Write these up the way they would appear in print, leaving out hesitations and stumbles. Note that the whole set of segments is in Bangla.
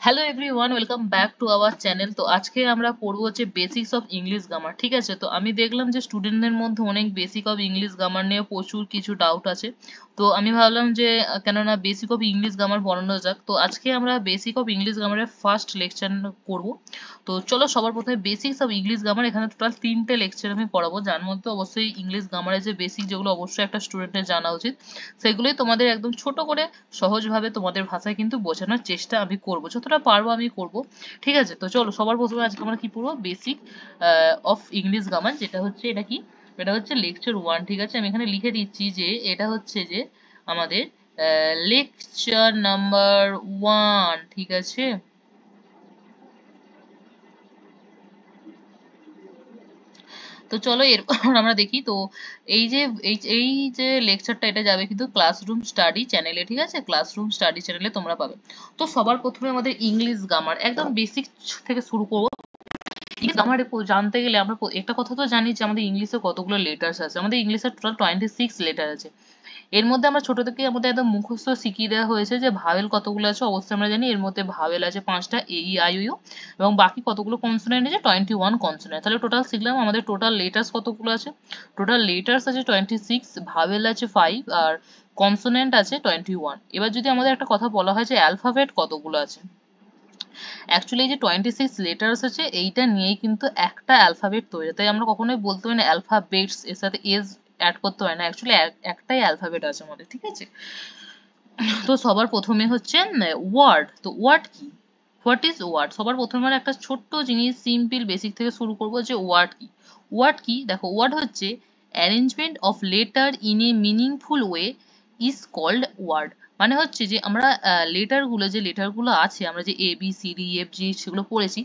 Hello everyone, welcome back to our channel. তো আজকে আমরা পড়বো হচ্ছে বেসিক্স অফ ইংলিশ গ্রামার। ঠিক আছে, তো আমি দেখলাম যে স্টুডেন্টদের মধ্যে অনেক বেসিক অফ ইংলিশ গ্রামার নিয়ে প্রচুর কিছু ডাউট আছে। তো আমি ভাবলাম যে কেননা বেসিক অফ ইংলিশ গ্রামার পড়ানো যাক। তো আজকে আমরা বেসিক অফ ইংলিশ গ্রামারের ফার্স্ট লেকচার করব। তো চলো সবার প্রথমে বেসিক্স অফ ইংলিশ গ্রামার, এখানে টোটাল 3টে লেকচার আমি পড়াবো, যার মধ্যে অবশ্যই ইংলিশ গ্রামারের যে বেসিক, যেগুলো অবশ্যই একটা স্টুডেন্টের জানা উচিত, সেগুলোই তোমাদের একদম ছোট করে সহজভাবে তোমাদের ভাষায় কিন্তু বোঝানোর চেষ্টা আমি করব, যতটা পারবো আমি করব। ঠিক আছে, তো চলো সবার প্রথমে আজকে আমরা কি পড়বো, বেসিক অফ ইংলিশ গ্রামার, যেটা হচ্ছে এটা কি, এটা হচ্ছে লেকচার 1। ঠিক আছে, আমি এখানে লিখে দিচ্ছি যে এটা হচ্ছে যে আমাদের লেকচার নাম্বার 1। ঠিক আছে, তো চলো এরপর আমরা দেখি। তো এই যে এই যে লেকচারটা, এটা যাবে কিন্তু ক্লাসরুম স্টাডি চ্যানেলে। ঠিক আছে, ক্লাসরুম স্টাডি চ্যানেলে তোমরা পাবে। তো সবার প্রথমে আমাদের ইংলিশ গ্রামার একদম বেসিক থেকে শুরু করবো। ইংলিশ গ্রামার জানতে গেলে আমরা একটা কথা তো জানি যে আমাদের ইংলিশে কতগুলো লেটার্স আছে। আমাদের ইংলিশে টোটাল 26 লেটার আছে। এর মধ্যে আমরা ছোট থেকে আমাদের একদম মুখস্থ শিখিয়ে দেওয়া হয়েছে যে ভাওয়েল কতগুলো আছে। অবশ্যই আমরা জানি এর মধ্যে ভাওয়েল আছে 5টা, এ ই আই ও ইউ, এবং বাকি কতগুলো কনসোনেন্ট আছে, 21 কনসোনেন্ট। তাহলে টোটাল শিখলাম আমাদের টোটাল লেটার্স কতগুলো আছে। টোটাল লেটার্স আছে 26, ভাওয়েল আছে 5, আর কনসোনেন্ট আছে 21। এবার যদি আমাদের একটা কথা বলা হয় যে অ্যালফাবেট কতগুলো আছে, অ্যাকচুয়ালি এই যে 26 লেটার্স আছে, এইটা নিয়েই কিন্তু একটা অ্যালফাবেট তৈরি। তাই আমরা কখনোই বলতে পারি না অ্যালফাবেটস, এর সাথে এজ অ্যাড করতে হয় না। অ্যাকচুয়ালি একটাই অ্যালফাবেট আছে আমাদের। ঠিক আছে, তো সবার প্রথমে হচ্ছে ওয়ার্ড। তো ওয়ার্ড কি, হোয়াট ইজ ওয়ার্ড? সবার প্রথমে আমরা একটা ছোট্ট জিনিস সিম্পল বেসিক থেকে শুরু করব যে ওয়ার্ড কি। ওয়ার্ড কি, দেখো, ওয়ার্ড হচ্ছে arrangement of letter in a meaningful way is called word. মানে হচ্ছে যে আমরা লেটারগুলো, যে লেটারগুলো আছে, আমরা যে A B C D F G সেগুলো পড়েছি,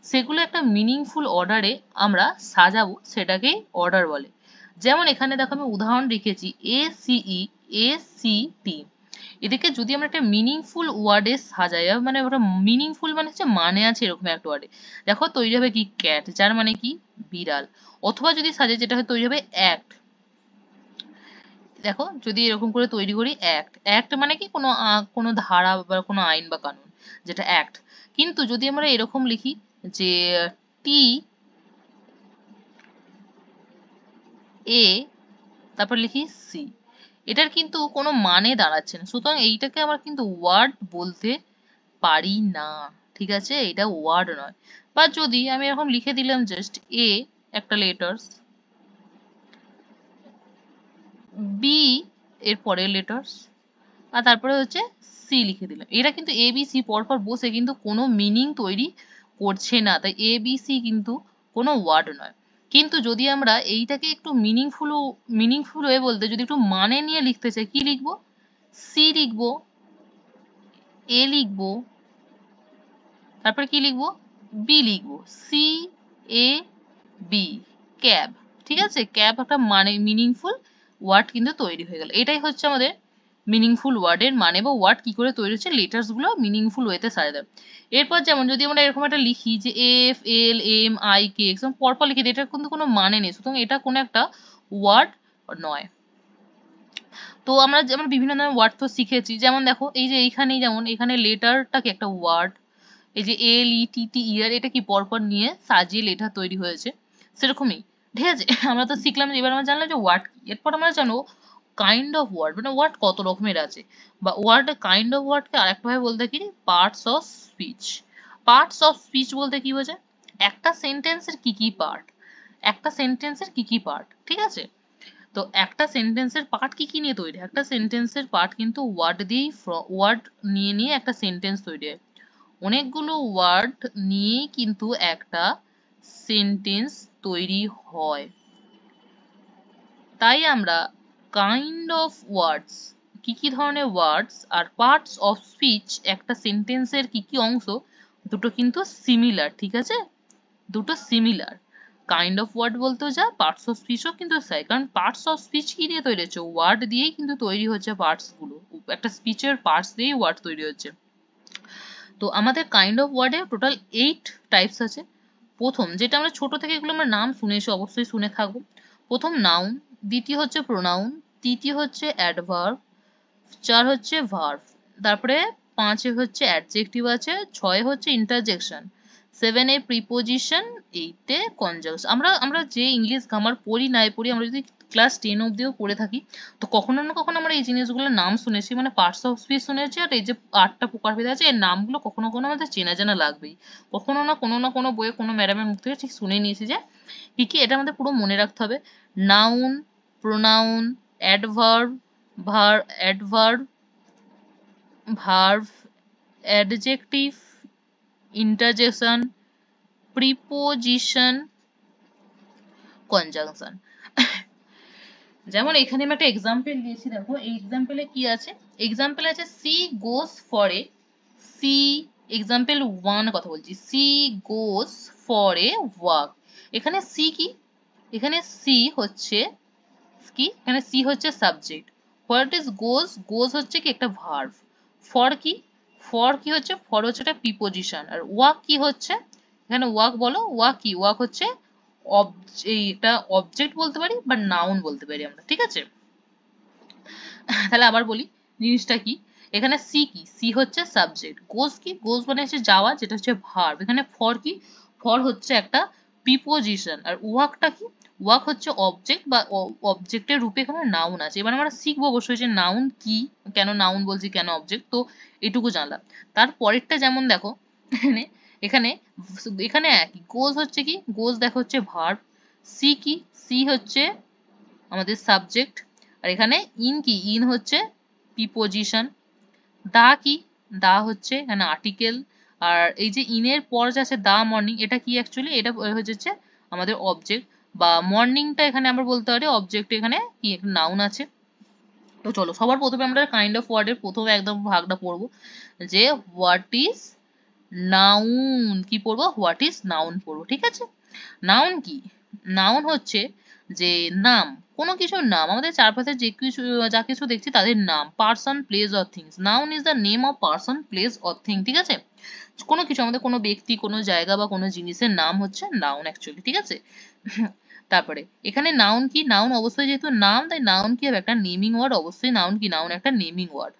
সেগুলো একটা মিনিংফুল অর্ডারে আমরা সাজাবো, সেটাকেই অর্ডার বলে। যেমন এখানে দেখো আমি উদাহরণ রেখেছি, A C E, A C T. এটাকে যদি আমরা একটা মিনিংফুল ওয়ার্ডে সাজাই, মানে ওটা মিনিংফুল মানে হচ্ছে মানে আছে এরকম একটা ওয়ার্ডে, দেখো তৈরি হবে কি, ক্যাট, যার মানে কি বিড়াল। অথবা যদি সাজাই, যেটা হয় তৈরি হবে অ্যাক্ট। দেখো যদি এরকম করে তৈরি করি অ্যাক্ট, অ্যাক্ট মানে কি কোনো কোনো ধারা বা কোনো আইন বা কানুন, যেটা অ্যাক্ট। কিন্তু যদি আমরা এরকম লিখি যে টি এ, তারপর লিখি সি, এটার কিন্তু কোনো মানে দাঁড়াচ্ছে না। সুতরাং এইটাকে আমরা কিন্তু ওয়ার্ড বলতে পারি না। ঠিক আছে, এটা ওয়ার্ড নয়। বা যদি আমি এরকম লিখে দিলাম জাস্ট এ, একটা লেটার্স, বি এর পরের লেটার্স, আর তারপরে হচ্ছে সি লিখে দিলাম, এরা কিন্তু এ বি সি পরপর বসে কিন্তু কোনো মিনিং তৈরি করছে না। তাই এ বি সি কিন্তু কোনো ওয়ার্ড নয়। কিন্তু যদি আমরা এইটাকে একটু মিনিংফুল হয়ে বলতে, যদি একটু মানে নিয়ে লিখতে চাই, কি লিখবো, সি লিখবো, এ লিখবো, তারপর কি লিখবো, বি লিখবো, সি এ বি, ক্যাব। ঠিক আছে, ক্যাব একটা মানে মিনিংফুল ওয়ার্ড কিন্তু তৈরি হয়ে গেল। এটাই হচ্ছে আমাদের মিনিংফুল ওয়ার্ডের মানে, বা ওয়ার্ড কি করে তৈরি হচ্ছে, লেটার্স গুলো মিনিংফুল ওয়েতে সাজাতে। এরপর যেমন যদি আমরা এরকম একটা লিখি যে F L M I K X, পরপর লিখি দিই, এটার কিন্তু কোনো মানে নেই, সুতরাং এটা কোনো একটা ওয়ার্ড নয়। তো আমরা যেমন বিভিন্ন ধরনের ওয়ার্ড তো শিখেছি, যেমন দেখো এই যে এইখানেই, যেমন এখানে লেটারটা কি একটা ওয়ার্ড, এই যে এল ই টি টি ইয়ার, এটা কি পরপর নিয়ে সাজিয়ে লেটার তৈরি হয়েছে, সেরকমই। ঠিক আছে, আমরা তো শিখলাম, এবার আমরা জানলাম যে ওয়ার্ড কি। এরপর আমরা জানবো কাইন্ড অফ ওয়ার্ড, মানে ওয়ার্ড কত রকমের আছে, বা ওয়ার্ড, কাইন্ড অফ ওয়ার্ডকে আরেকটা ভাবে বলতে কি, parts of speech. Parts of speech বলতে কি বোঝায়, একটা সেন্টেন্সের কি কি পার্ট, একটা সেন্টেন্সের কি কি পার্ট। ঠিক আছে, তো একটা সেন্টেন্সের পার্ট কি কি নিয়ে তৈরি, একটা সেন্টেন্সের পার্ট কিন্তু ওয়ার্ড দিয়েই, ওয়ার্ড নিয়ে নিয়ে একটা সেন্টেন্স তৈরি হয়। অনেকগুলো ওয়ার্ড নিয়েই কিন্তু একটা সেন্টেন্স তৈরি হয়। তাই আমরা কাইন্ড অফ ওয়ার্ডস, কি কি ধরনের ওয়ার্ডস, আর পার্টস অফ স্পিচ, একটা সেন্টেন্সের কি কি অংশ, দুটো কিন্তু সিমিলার। ঠিক আছে, দুটো সিমিলার। কাইন্ড অফ ওয়ার্ড বলতেও যা, পার্টস অফ স্পিচও কিন্তু তাই, কারণ পার্টস অফ স্পিচ কি দিয়ে তৈরি হচ্ছে, ওয়ার্ড দিয়েই কিন্তু তৈরি হচ্ছে পার্টস গুলো, একটা স্পিচের পার্টস দিয়েই ওয়ার্ড তৈরি হচ্ছে। তো আমাদের কাইন্ড অফ ওয়ার্ডে টোটাল 8 টাইপস আছে। প্রথম, যেটা আমরা ছোট থেকে এগুলো আমরা নাম শুনেছি, অবশ্যই শুনে থাকবো। প্রথম নাউন, দ্বিতীয় হচ্ছে প্রোনাউন, তৃতীয় হচ্ছে অ্যাডভার্ব, চার হচ্ছে ভার্ব, তারপরে 5 হচ্ছে অ্যাডজেক্টিভ আছে, 6 হচ্ছে interjection, 7 a preposition, 8 a conjunction. আমরা আমরা যে ইংলিশ গ্রামার পড়ি নাই পড়ি, আমরা যদি ক্লাস 10 অবধিও পড়ে থাকি, তো কখনো না কখনো আমরা এই জিনিসগুলোর নাম শুনেছি, মানে পার্টস অফ স্পিচ শুনেছি, আর এই যে 8টা প্রকারভেদ আছে এর নামগুলো কখনো কখনো আমাদের চেনা জানা লাগবেই। কখনো না কোনো বইয়ে কোনো ম্যাডামের মুখ থেকে ঠিক শুনে নিয়েছি যে কি কি, এটা আমাদের পুরো মনে রাখতে হবে। Noun, pronoun, adverb, adverb, verb, adjective, interjection, preposition, conjunction. যেমন এখানে আমি একটা এক্সাম্পল দিয়েছি, দেখো এই এক্সাম্পলে কি আছে, এক্সাম্পল আছে she goes for a, she example 1 কথা বলছি, she goes for a walk. এখানে সি কি, এখানে সি হচ্ছে কি, এখানে সি হচ্ছে subject, what is goes, goes হচ্ছে কি একটা ভার্ব, ফর কি, ফর কি হচ্ছে, ফর হচ্ছে একটা প্রিপোজিশন, আর ওয়াক কি হচ্ছে, এখানে ওয়াক বলো, ওয়াক কি, ওয়াক হচ্ছে এটা অবজেক্ট বলতে পারি বা নাউন বলতে পারি আমরা, ঠিক আছে। তাহলে আবার বলি জিনিসটা কি, এখানে সি কি, সি হচ্ছে সাবজেক্ট, গোস কি, গোস মানে হচ্ছে যাওয়া, যেটা হচ্ছে ভার্ব, এখানে ফর কি, ফর হচ্ছে একটা প্রিপোজিশন, আর ওয়াকটা কি, ওয়াক হচ্ছে অবজেক্ট বা অবজেক্টের রূপে এখানে নাউন আছে। এবার আমরা শিখবো অবশ্যই যে নাউন কি, কেন নাউন বলছি, কেন অবজেক্ট, তো এটুকু জানলাম। তার পরেরটা যেমন দেখো এখানে এখানে এখানে একই, গোস হচ্ছে কি, গোস দেখো হচ্ছে ভার্ব, সি কি, সি হচ্ছে আমাদের সাবজেক্ট, আর এখানে ইন কি, ইন হচ্ছে প্রিপোজিশন, দা কি, দা হচ্ছে এখানে আর্টিকেল, আর এই যে ইনের পর যে আছে দা মর্নিং, এটা কি অ্যাকচুয়ালি, এটা হচ্ছে আমাদের অবজেক্ট, বা মর্নিংটা এখানে আমরা বলতে পারি অবজেক্ট, এখানে কি একটা নাউন আছে। তো চলো সবার প্রথমে আমরা কাইন্ড অফ ওয়ার্ডের প্রথমে একদম ভাগটা পড়বো, যে হোয়াট ইজ নাউন, কি পড়বো, হোয়াট ইজ নাউন পড়বো, ঠিক আছে। নাউন কি, নাউন হচ্ছে যে নাম, কোনো কিছুর নাম, আমাদের চারপাশে যে কিছু যা কিছু দেখছি তাদের নাম, person, place or things, noun is the name of person, place or thing, ঠিক আছে। কোনো কিছু, আমাদের কোনো ব্যক্তি, কোনো জায়গা বা কোনো জিনিসের নাম হচ্ছে নাউন অ্যাকচুয়ালি, ঠিক আছে। তারপরে এখানে নাউন কি, নাউন অবশ্যই যেহেতু নাম, তাই নাউন কি হবে, একটা নেমিং ওয়ার্ড, অবশ্যই নাউন কি, নাউন একটা নেমিং ওয়ার্ড।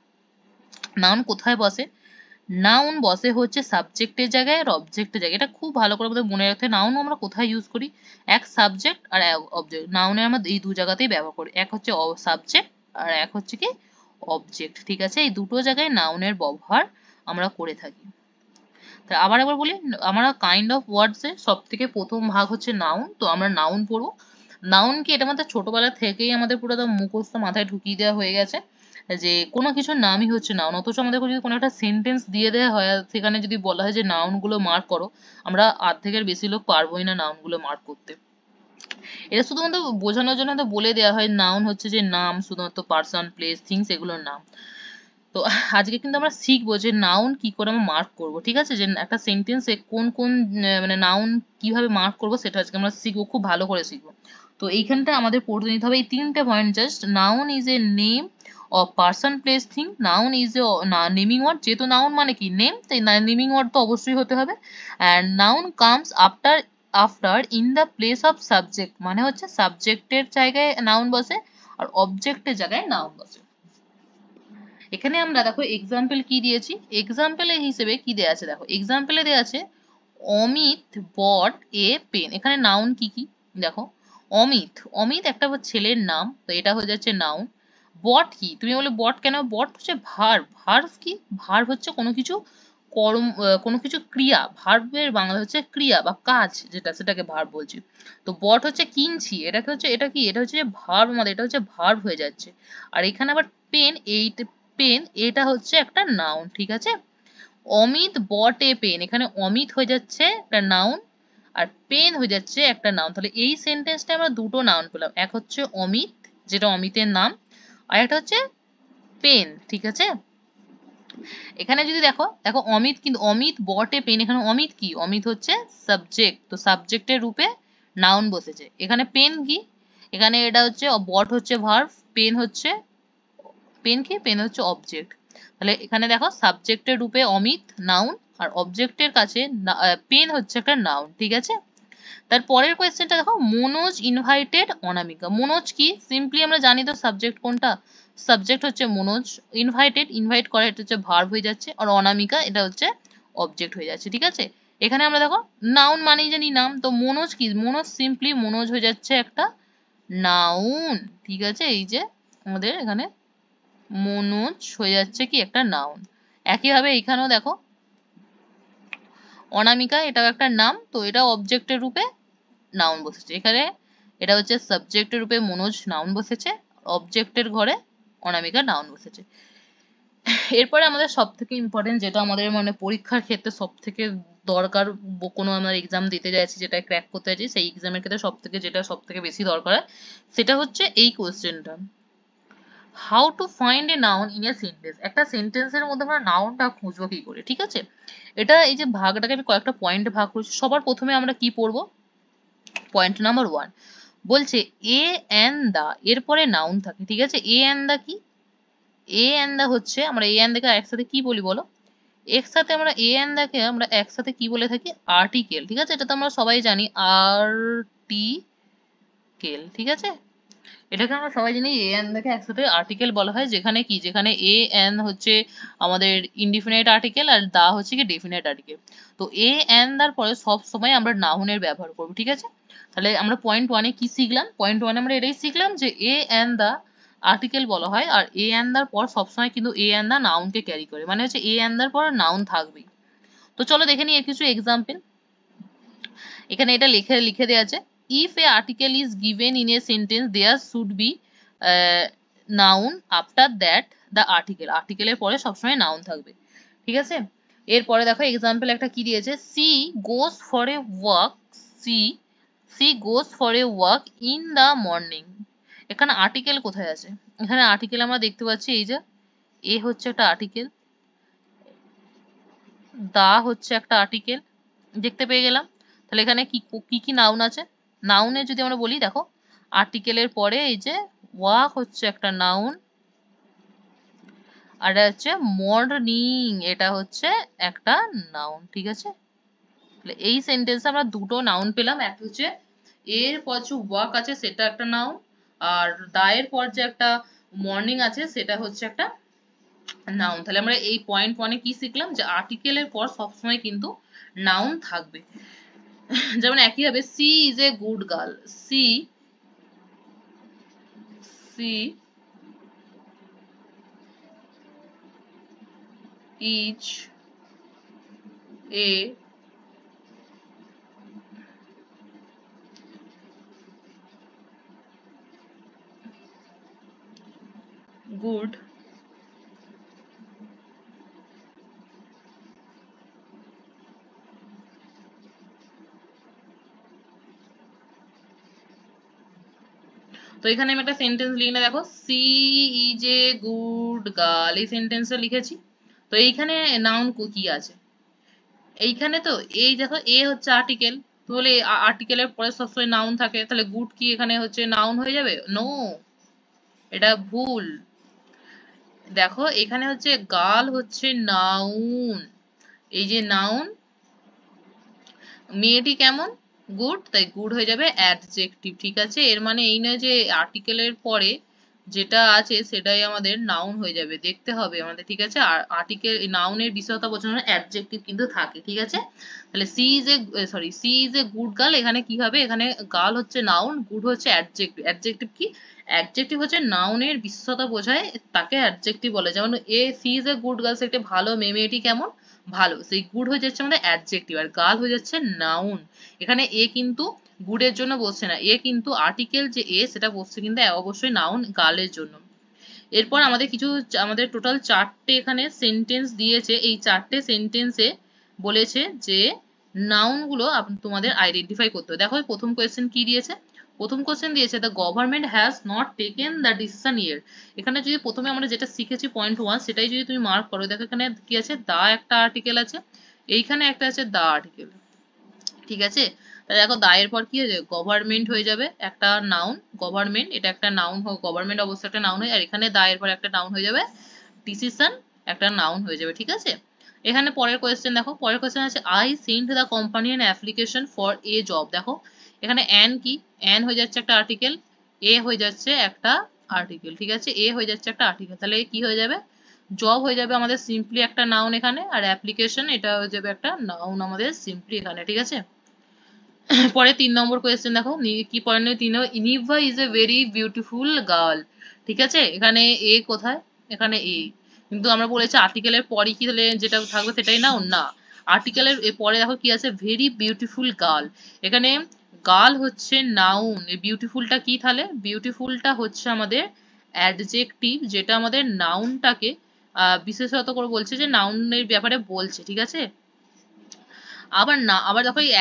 নাউন কোথায় বসে, নাউন বসে হচ্ছে সাবজেক্টের জায়গায় আর অবজেক্টের জায়গায়, এটা খুব ভালো করে আমাদের মনে রাখতে হবে। নাউন আমরা কোথায় ইউজ করি, এক সাবজেক্ট আর এক অবজেক্ট, নাউনে আমরা এই দু জায়গাতেই ব্যবহার করি, এক হচ্ছে সাবজেক্ট আর এক হচ্ছে কি অবজেক্ট, ঠিক আছে। এই দুটো জায়গায় নাউনের ব্যবহার আমরা করে থাকি। তা আবার একবার বলি, আমরা কাইন্ড অফ ওয়ার্ডস এর সব থেকে প্রথম ভাগ হচ্ছে নাউন, তো আমরা নাউন পড়বো। নাউন কি, এটা আমাদের ছোটবেলা থেকেই আমাদের পুরো একদম মুখস্থ মাথায় ঢুকিয়ে দেওয়া হয়ে গেছে, যে কোনো কিছুর নামই হচ্ছে নাউন। অথচ আমাদেরকে যদি কোনো একটা সেন্টেন্স দিয়ে দেওয়া হয়, আর সেখানে যদি বলা হয় যে নাউন গুলো মার্ক করো, আমরা অর্ধেকের বেশি লোক পারবোই না নাউন গুলো মার্ক করতে। এটা শুধুমাত্র বোঝানোর জন্য তো বলে দেওয়া হয়, নাউন হচ্ছে যে নাম, শুধুমাত্র পার্সন, প্লেস, থিংস এগুলোর নাম। তো আজকে কিন্তু আমরা শিখবো যে নাউন কি করে আমরা মার্ক করব, ঠিক আছে, যে একটা সেন্টেন্সে কোন কোন মানে নাউন কিভাবে মার্ক করব, সেটা আজকে আমরা শিখবো, খুব ভালো করে শিখবো। তো এইখানটা আমাদের পড়তে নিতে হবে এই তিনটে point just, noun is a name of person, place, thing, noun is a naming word, যেহেতু নাউন মানে কি নেম, তাই নেমিং ওয়ার্ড তো অবশ্যই হতে হবে, and noun comes after after in the place of subject, মানে হচ্ছে সাবজেক্টের জায়গায় নাউন বসে আর অবজেক্টের জায়গায় নাউন বসে। এখানে আমরা দেখো এক্সাম্পল কি দিয়েছি, এক্সাম্পল হিসেবে কি দেয়া আছে, দেখো এক্সাম্পলে দেয়া আছে অমিত বট এ পেন, এখানে নাউন কি কি দেখো, অমিত, অমিত একটা ছেলের নাম, তো এটা হয়ে যাচ্ছে নাউন। বট কি, তুমি বলে বট কেন, বট হচ্ছে ভার্ব, ভার্ব কি, ভার্ব হচ্ছে কোনো কিছু কর্ম, কোনো কিছু ক্রিয়া, ভার্বের বাংলা হচ্ছে ক্রিয়া বা কাজ, যেটা সেটাকে ভার্ব বলছি। তো বট হচ্ছে কিনছি, এটাকে হচ্ছে, এটা কি, এটা হচ্ছে ভার্ব, আমাদের এটা হচ্ছে ভার্ব হয়ে যাচ্ছে। আর এখানে আবার পেন, এই পেন এটা হচ্ছে একটা নাউন, ঠিক আছে। অমিত বট এ পেন, এখানে অমিত হয়ে যাচ্ছে একটা নাউন আর পেন হয়ে যাচ্ছে একটা নাউন, তাহলে এই সেন্টেন্সটা আমরা দুটো নাউন পেলাম, এক হচ্ছে অমিত যেটা অমিতের নাম, আর একটা হচ্ছে পেন, ঠিক আছে। এখানে যদি দেখো, দেখো অমিত, কিন্তু অমিত বটে পেন, এখানে অমিত কি, অমিত হচ্ছে সাবজেক্ট, তো সাবজেক্টের রূপে নাউন বসেছে। এখানে পেন কি, এখানে এটা হচ্ছে বট হচ্ছে ভার্ব, পেন হচ্ছে, পেন কি, পেন হচ্ছে অবজেক্ট, তাহলে এখানে দেখো সাবজেক্টের রূপে অমিত নাউন আর অবজেক্টের কাছে পেন হচ্ছে একটা নাউন, ঠিক আছে। তার পরের কোয়েশ্চেনটা দেখো, মনোজ ইনভাইটেড অনামিকা, মনোজ কি, সিম্পলি আমরা জানি তো সাবজেক্ট কোনটা, সাবজেক্ট হচ্ছে মনোজ, ইনভাইটেড ইনভাইট করে এটা হচ্ছে ভার্ব হয়ে যাচ্ছে, আর অনামিকা এটা হচ্ছে অবজেক্ট হয়ে যাচ্ছে। ঠিক আছে, এখানে আমরা দেখো নাউন মানেই জানি নাম, তো মনোজ কি, মনোজ সিম্পলি মনোজ হয়ে যাচ্ছে একটা নাউন। ঠিক আছে, এই যে আমাদের এখানে মনোজ হয়ে যাচ্ছে কি একটা নাউন। একইভাবে এখানেও দেখো অনামিকা এটাও একটা নাম, তো এটা অবজেক্টের রূপে নাউন বসেছে। এখানে এটা হচ্ছে সাবজেক্টের রূপে মনোজ নাউন বসেছে, অবজেক্টের ঘরে অনামিকা নাউন বসেছে। এরপরে আমাদের সব থেকে ইম্পর্টেন্ট, যেটা আমাদের মানে পরীক্ষার ক্ষেত্রে সব থেকে দরকার, কোনো আমরা এক্সাম দিতে যাচ্ছি, যেটা ক্র্যাক করতে যাচ্ছি, সেই এক্সামের ক্ষেত্রে সব থেকে যেটা সব থেকে বেশি দরকার হয়, সেটা হচ্ছে এই কোয়েশ্চেনটা, how to find a noun in a sentence. একটা সেন্টেন্সের মধ্যে আমরা নাউনটা খুঁজবো কি করে। ঠিক আছে, এটা এই যে ভাগটাকে আমি কয়েকটা পয়েন্টে ভাগ করেছি। সবার প্রথমে আমরা কি পড়বো, পয়েন্ট নাম্বার 1 বলছে এ এন্ড দা, এরপরে নাউন থাকে। ঠিক আছে, এ এন্ড দা কি, এ এন্ড দা হচ্ছে, আমরা এ এন্ড দাকে একসাথে কি বলি বলো, একসাথে আমরা এ এন্ড দাকে আমরা একসাথে কি বলে থাকি, আর্টিকেল। ঠিক আছে, এটা তো আমরা সবাই জানি, আর্টিকেল। ঠিক আছে, এটাকে আমরা সবাই জানি এ এন দাকে একসাথে আর্টিকেল বলা হয়, যেখানে কি, যেখানে এ এন হচ্ছে আমাদের ইনডিফিনাইট আর্টিকেল আর দা হচ্ছে কি ডেফিনাইট আর্টিকেল। তো এ এন দার পরে সব সময় আমরা নাউনের ব্যবহার করব। ঠিক আছে, তাহলে আমরা পয়েন্ট 1-এ কি শিখলাম, পয়েন্ট 1-এ আমরা এটাই শিখলাম যে এ এন দা আর্টিকেল বলা হয়, আর এ এন দার পর সবসময় কিন্তু এ এন দা নাউনকে ক্যারি করে, মানে হচ্ছে এ এন দার পর নাউন থাকবেই। তো চলো দেখে নিই এর কিছু এক্সাম্পল। এখানে এটা লিখে লিখে দেওয়া আছে, if a article is given in a sentence there should be noun after that the article, article এর পরে সবসময় নাউন থাকবে। ঠিক আছে, এরপরে দেখো এক্সাম্পল একটা কি দিয়েছে, she goes for a walk, she she goes for a walk in the morning। এখানে আর্টিকেল কোথায় আছে, এখানে আর্টিকেল আমরা দেখতে পাচ্ছি, এই যে এ হচ্ছে একটা আর্টিকেল, দা হচ্ছে একটা আর্টিকেল, দেখতে পেয়ে গেলাম। তাহলে এখানে কি কি কি নাউন আছে, নাউনে যদি আমরা বলি দেখো, আর্টিকেলের পরে এই যে ওয়াক হচ্ছে একটা নাউন, আর এটা হচ্ছে মর্নিং, এটা হচ্ছে একটা নাউন। ঠিক আছে, তাহলে এই সেন্টেন্সে আমরা দুটো নাউন পেলাম, একটা হচ্ছে এর পর যে ওয়াক আছে সেটা একটা নাউন, আর দায়ের পর যে একটা মর্নিং আছে সেটা হচ্ছে একটা নাউন। তাহলে আমরা এই পয়েন্ট 1-এ কি শিখলাম, যে আর্টিকেলের পর সবসময় কিন্তু নাউন থাকবে। যেমন একইভাবে she is a good girl, she she is a good তো এখানে আমি একটা সেন্টেন্স লিখে দেখো, she is a good girl, এই সেন্টেন্সটা লিখেছি। তো এইখানে নাউন কি আছে, এইখানে তো এই দেখো এ হচ্ছে আর্টিকেল, তাহলে আর্টিকেলের পরে সবসময় নাউন থাকে, তাহলে গুড কি এখানে হচ্ছে নাউন হয়ে যাবে, নো, এটা ভুল। দেখো এখানে হচ্ছে গার্ল হচ্ছে নাউন, এই যে নাউন, মেয়েটি কেমন, গুড, তাই গুড হয়ে যাবে অ্যাডজেক্টিভ। ঠিক আছে, এর মানে এই নয় যে আর্টিকেলের পরে যেটা আছে সেটাই আমাদের নাউন হয়ে যাবে, দেখতে হবে আমাদের। ঠিক আছে, আর আর্টিকেল নাউনের বিশেষতা বোঝানোর অ্যাডজেক্টিভ কিন্তু থাকে। ঠিক আছে, তাহলে she is a sorry she is a good girl, এখানে কি হবে, এখানে গার্ল হচ্ছে নাউন, গুড হচ্ছে অ্যাডজেক্টিভ। অ্যাডজেক্টিভ কি, অ্যাডজেক্টিভ হচ্ছে নাউনের বিশেষতা বোঝায়, তাকে অ্যাডজেক্টিভ বলে। যেমন a she is a good girl, একটা ভালো মেয়ে, মেয়েটি কেমন, ভালো, সেই গুড হয়ে যাচ্ছে আমাদের অ্যাডজেক্টিভ, আর গার্ল হয়ে যাচ্ছে নাউন। এখানে এ কিন্তু গুডের জন্য বসছে না, এ কিন্তু আর্টিকেল যে এ সেটা বসছে কিন্তু অবশ্যই নাউন গার্লের জন্য। এরপর আমাদের কিছু, আমাদের টোটাল 4টে এখানে সেন্টেন্স দিয়েছে, এই 4টে সেন্টেন্সে বলেছে যে নাউন গুলো তোমাদের আইডেন্টিফাই করতে হবে। দেখো প্রথম কোয়েশ্চেন কি দিয়েছে, প্রথম কোয়েশ্চেন দিয়েছে the government has not taken the decision ইয়ের। এখানে যদি প্রথমে আমরা যেটা শিখেছি পয়েন্ট 1 সেটাই যদি তুমি মার্ক করো, দেখো এখানে কি আছে, দা একটা আর্টিকেল আছে, এইখানে একটা আছে দা আর্টিকেল। ঠিক আছে, তাহলে দেখো দায়ের পর কি হয়ে যাবে, গভর্নমেন্ট হয়ে যাবে একটা নাউন, গভর্নমেন্ট এটা একটা নাউন হোক, গভর্নমেন্ট অবশ্যই একটা নাউন হয়, আর এখানে দায়ের পর একটা নাউন হয়ে যাবে, ডিসিশন একটা নাউন হয়ে যাবে। ঠিক আছে, এখানে পরের কোয়েশ্চেন দেখো, পরের কোয়েশ্চেন আছে I sent the company an application for a job. দেখো এখানে অ্যান কি, অ্যান হয়ে যাচ্ছে একটা আর্টিকেল, এ হয়ে যাচ্ছে একটা আর্টিকেল, ঠিক আছে, এ হয়ে যাচ্ছে একটা আর্টিকেল, তাহলে কি হয়ে যাবে, জব হয়ে যাবে আমাদের সিম্পলি একটা নাউন এখানে, আর অ্যাপ্লিকেশন এটা হয়ে যাবে একটা নাউন আমাদের সিম্পলি এখানে, ঠিক আছে। পরে 3 নম্বর কোয়েশ্চেন দেখো, কি point 3, Nibha is a very beautiful girl, ঠিক আছে, এখানে এ কোথায়, এখানে এ, কিন্তু আমরা বলেছি আর্টিকেলের পরে কি তাহলে যেটা থাকবে সেটাই নাউন না, আর্টিকেলের পরে দেখো কি আছে, ভেরি বিউটিফুল গার্ল, এখানে গার্ল হচ্ছে নাউন, এই বিউটিফুলটা কি তাহলে, বিউটিফুলটা হচ্ছে আমাদের অ্যাডজেক্টিভ, যেটা আমাদের নাউনটাকে বিশেষত করে বলছে, যে নাউনের ব্যাপারে বলছে, ঠিক আছে। আবার না, আবার দেখো এই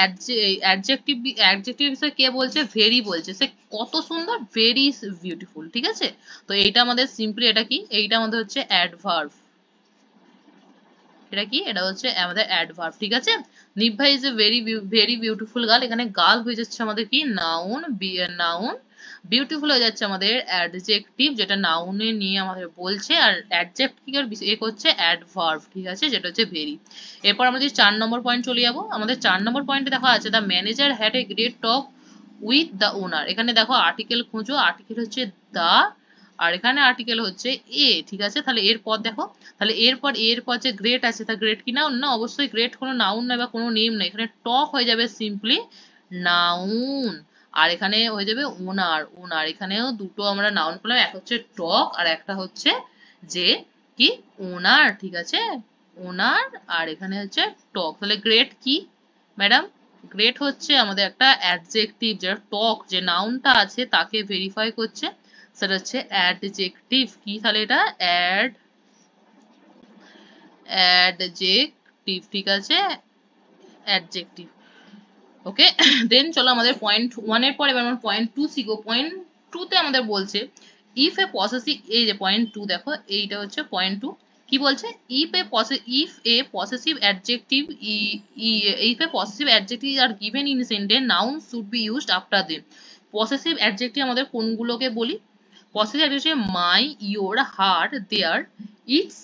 অ্যাডজেক্টিভ, অ্যাডজেক্টিভ বিষয়ে কে বলছে, ভেরি বলছে, সে কত সুন্দর, ভেরি বিউটিফুল, ঠিক আছে। তো এইটা আমাদের সিম্পলি এটা কি, এইটা আমাদের হচ্ছে অ্যাডভার্ব, এটা কি, এটা হচ্ছে আমাদের অ্যাডভার্ব, ঠিক আছে। Nibha is a very beautiful girl, এখানে গার্ল হয়ে যাচ্ছে আমাদের কি, নাউন, নাউন, বিউটিফুল হয়ে যাচ্ছে আমাদের অ্যাডজেক্টিভ, যেটা নাউনে নিয়ে আমাদের বলছে, আর অ্যাডজেক্টিভের এক হচ্ছে অ্যাডভার্ব, ঠিক আছে, যেটা হচ্ছে ভেরি। এরপর আমাদের 4 নম্বর পয়েন্ট চলে যাবো, আমাদের 4 নম্বর পয়েন্টে দেখা আছে, the manager had a great talk with the owner, এখানে দেখো আর্টিকেল খোঁজো, আর্টিকেল হচ্ছে দা, আর এখানে আর্টিকেল হচ্ছে এ, ঠিক আছে। তাহলে এরপর দেখো, তাহলে এরপর যে গ্রেট আছে, তা গ্রেট কি নাউন না, অবশ্যই গ্রেট কোনো নাউন নয় বা কোনো নেম নয়, এখানে টক হয়ে যাবে সিম্পলি নাউন, আর এখানে হয়ে যাবে ওনার, ওনার, এখানেও দুটো আমরা নাউন পেলাম, একটা হচ্ছে টক আর একটা হচ্ছে যে কি, ওনার, ঠিক আছে, ওনার, আর এখানে হচ্ছে টক, তাহলে গ্রেট কি ম্যাডাম, গ্রেট হচ্ছে আমাদের একটা অ্যাডজেক্টিভ, যেটা টক যে নাউনটা আছে তাকে ভেরিফাই করছে, সেটা হচ্ছে অ্যাডজেক্টিভ, কি তাহলে এটা অ্যাডজেক্টিভ, ঠিক আছে, অ্যাডজেক্টিভ, ওকে। দেন চলো আমাদের পয়েন্ট 1 এর পর এবার আমরা পয়েন্ট 2 শিখবো। পয়েন্ট 2 তে আমাদের বলছে ইফ এ পসেসিভ, এই যে পয়েন্ট 2 দেখো, এইটা হচ্ছে পয়েন্ট 2, কি বলছে, if a possessive adjective are given in sentence, noun should be used after them. Possessive adjective আমাদের কোনগুলোকে বলি, possessive adjective my, your, her, their, its,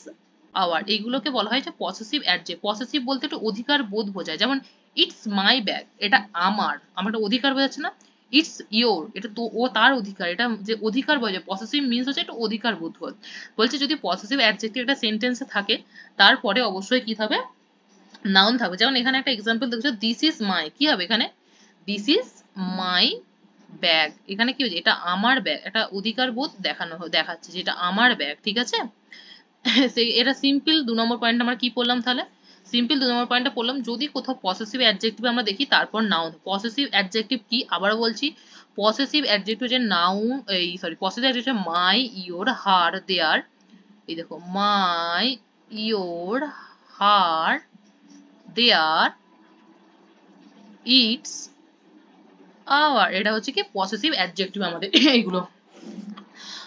our, এইগুলোকে বলা হয় যে পসেসিভ অ্যাডজেক্টিভ। পসেসিভ বলতে একটু অধিকার বোধ বোঝায়, যেমন ইটস মাই ব্যাগ, এটা আমার, আমার একটা অধিকার বোঝাচ্ছে না, ইটস ইওর, এটা তো ও তার অধিকার, এটা যে অধিকার বোঝায়, পসেসিভ মিন্স হচ্ছে একটা অধিকার বোধ বলছে, যদি পসেসিভ অ্যাডজেক্টিভ একটা সেন্টেন্সে থাকে, তারপরে অবশ্যই কি হবে, নাউন থাকবে, যেমন এখানে একটা এক্সাম্পল দেখছো, দিস ইজ মাই, কি হবে এখানে, দিস ইজ মাই ব্যাগ, এখানে কি হচ্ছে, এটা আমার ব্যাগ, এটা অধিকার বোধ দেখাচ্ছে যে এটা আমার ব্যাগ, ঠিক আছে। এটা সিম্পল 2 নম্বর পয়েন্ট আমরা কি পড়লাম তাহলে, সিম্পল 2 নম্বর পয়েন্টটা পড়লাম, যদি কোথাও পসেসিভ অ্যাডজেক্টিভ আমরা দেখি তারপর নাউন, পসেসিভ অ্যাডজেক্টিভ কি আবার বলছি, পসেসিভ অ্যাডজেক্টিভ যে নাউন, এই sorry, possessive adjective my, your, her, their, এই দেখো my, your, her, their, its, our, এটা হচ্ছে কি পসেসিভ অ্যাডজেক্টিভ আমাদের এইগুলো।